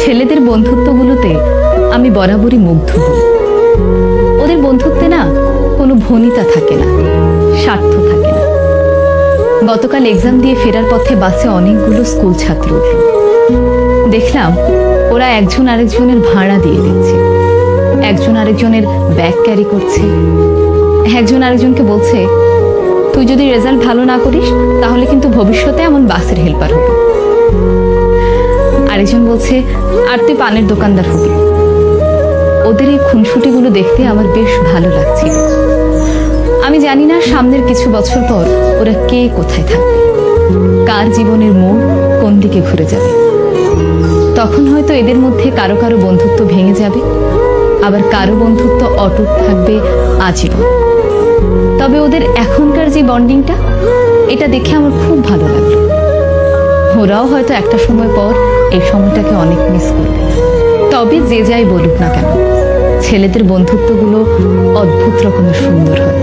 ছেলেদের বন্ধুত্বগুলোতে আমি বরাবরই মুগ্ধ হই। ওদের বন্ধুত্বে না কোনো ভনিতা থাকে না, স্বার্থ থাকে না। গতকাল এক্সাম দিয়ে ফেরার পথে বাসে অনেকগুলো স্কুল ছাত্র উঠল। দেখলাম ওরা একজন আরেকজনের ভাড়া দিয়ে দিচ্ছে, একজন আরেকজনের ব্যাগ ক্যারি করছে, একজন আরেকজনকে বলছে, তুই যদি রেজাল্ট ভালো না করিস তাহলে কিন্তু ভবিষ্যতে এমন বাসের হেল্পার হবি। আরেকজন বলছে, আর তুই পানের দোকানদার হবি। ওদের এই খুনসুটিগুলো দেখতে আমার বেশ ভালো লাগছিল। আমি জানি না সামনের কিছু বছর পর ওরা কে কোথায় থাকবে, কার জীবনের মোড় কোন দিকে ঘুরে যাবে। তখন হয়তো এদের মধ্যে কারো কারো বন্ধুত্ব ভেঙে যাবে, আবার কারো বন্ধুত্ব অটুট থাকবে আজীবন। তবে ওদের এখনকার যে বন্ডিংটা, এটা দেখে আমার খুব ভালো লাগলো। ওরাও হয়তো একটা সময় পর এই সময়টাকে অনেক মিস করবে। তবে যে যাই বলুক না কেন, ছেলেদের বন্ধুত্বগুলো অদ্ভুত রকমের সুন্দর হয়।